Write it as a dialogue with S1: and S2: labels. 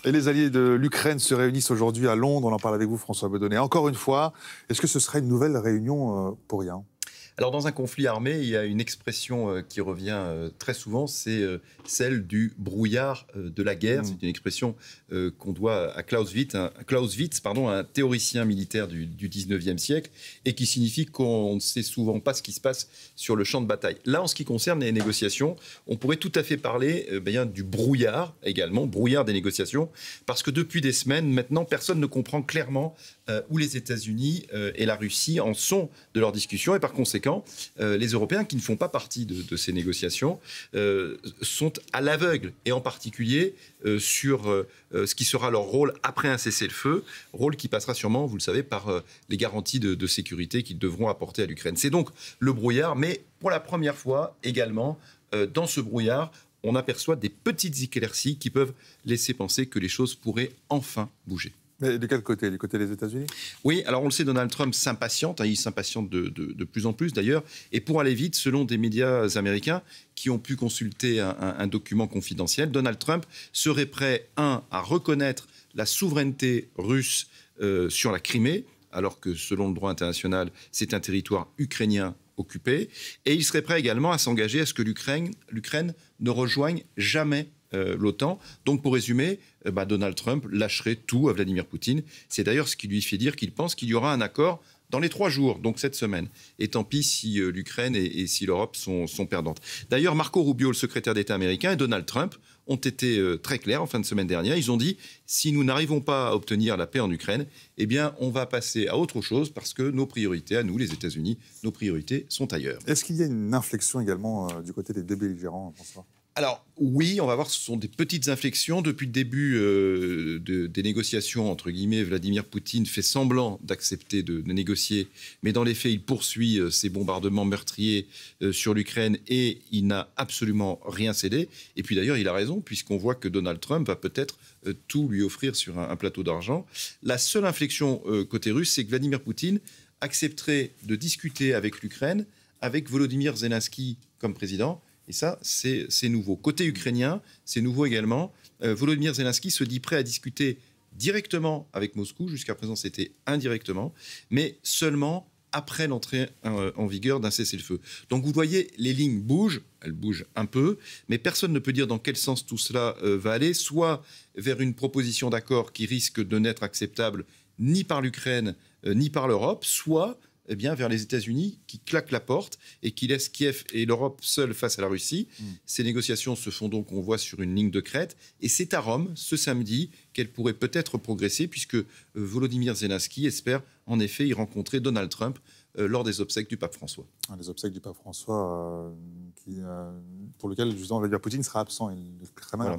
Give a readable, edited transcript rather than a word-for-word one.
S1: Et les alliés de l'Ukraine se réunissent aujourd'hui à Londres. On en parle avec vous, François Bedonnet. Encore une fois, est-ce que ce serait une nouvelle réunion pour rien?
S2: Alors, dans un conflit armé, il y a une expression qui revient très souvent, c'est celle du brouillard de la guerre. C'est une expression qu'on doit à Clausewitz, un théoricien militaire du 19e siècle, et qui signifie qu'on ne sait souvent pas ce qui se passe sur le champ de bataille. Là, en ce qui concerne les négociations, on pourrait tout à fait parler du brouillard également, brouillard des négociations, parce que depuis des semaines, maintenant, personne ne comprend clairement où les États-Unis et la Russie en sont de leurs discussions, et par conséquent, les Européens qui ne font pas partie de ces négociations sont à l'aveugle, et en particulier sur ce qui sera leur rôle après un cessez-le-feu, rôle qui passera sûrement, vous le savez, par les garanties de sécurité qu'ils devront apporter à l'Ukraine. C'est donc le brouillard, mais pour la première fois également, dans ce brouillard, on aperçoit des petites éclaircies qui peuvent laisser penser que les choses pourraient enfin bouger.
S1: Mais de quel côté? Du côté des États-Unis?
S2: Oui, alors on le sait, Donald Trump s'impatiente, il s'impatiente de plus en plus d'ailleurs, et pour aller vite, selon des médias américains qui ont pu consulter un document confidentiel, Donald Trump serait prêt, à reconnaître la souveraineté russe sur la Crimée, alors que selon le droit international, c'est un territoire ukrainien occupé, et il serait prêt également à s'engager à ce que l'Ukraine ne rejoigne jamais l'OTAN. Donc, pour résumer, Donald Trump lâcherait tout à Vladimir Poutine. C'est d'ailleurs ce qui lui fait dire qu'il pense qu'il y aura un accord dans les 3 jours, donc cette semaine. Et tant pis si l'Ukraine et si l'Europe sont perdantes. D'ailleurs, Marco Rubio, le secrétaire d'État américain, et Donald Trump ont été très clairs en fin de semaine dernière. Ils ont dit, si nous n'arrivons pas à obtenir la paix en Ukraine, eh bien, on va passer à autre chose parce que nos priorités, à nous, les États-Unis, nos priorités sont ailleurs.
S1: Est-ce qu'il y a une inflexion également du côté des deux belligérants, François?
S2: Alors oui, on va voir, ce sont des petites inflexions. Depuis le début des négociations, entre guillemets, Vladimir Poutine fait semblant d'accepter de négocier, mais dans les faits, il poursuit ses bombardements meurtriers sur l'Ukraine et il n'a absolument rien cédé. Et puis d'ailleurs, il a raison, puisqu'on voit que Donald Trump va peut-être tout lui offrir sur un plateau d'argent. La seule inflexion côté russe, c'est que Vladimir Poutine accepterait de discuter avec l'Ukraine, avec Volodymyr Zelensky comme président. Et ça, c'est nouveau. Côté ukrainien, c'est nouveau également. Volodymyr Zelensky se dit prêt à discuter directement avec Moscou. Jusqu'à présent, c'était indirectement, mais seulement après l'entrée en vigueur d'un cessez-le-feu. Donc vous voyez, les lignes bougent, elles bougent un peu, mais personne ne peut dire dans quel sens tout cela va aller, soit vers une proposition d'accord qui risque de n'être acceptable ni par l'Ukraine, ni par l'Europe, soit vers les États-Unis qui claquent la porte et qui laissent Kiev et l'Europe seuls face à la Russie. Ces négociations se font donc, on voit, sur une ligne de crête. Et c'est à Rome, ce samedi, qu'elles pourraient peut-être progresser, puisque Volodymyr Zelensky espère en effet y rencontrer Donald Trump lors des obsèques du pape François.
S1: Les obsèques du pape François, pour lequel justement Vladimir Poutine sera absent. Il est très mal.
S2: Voilà.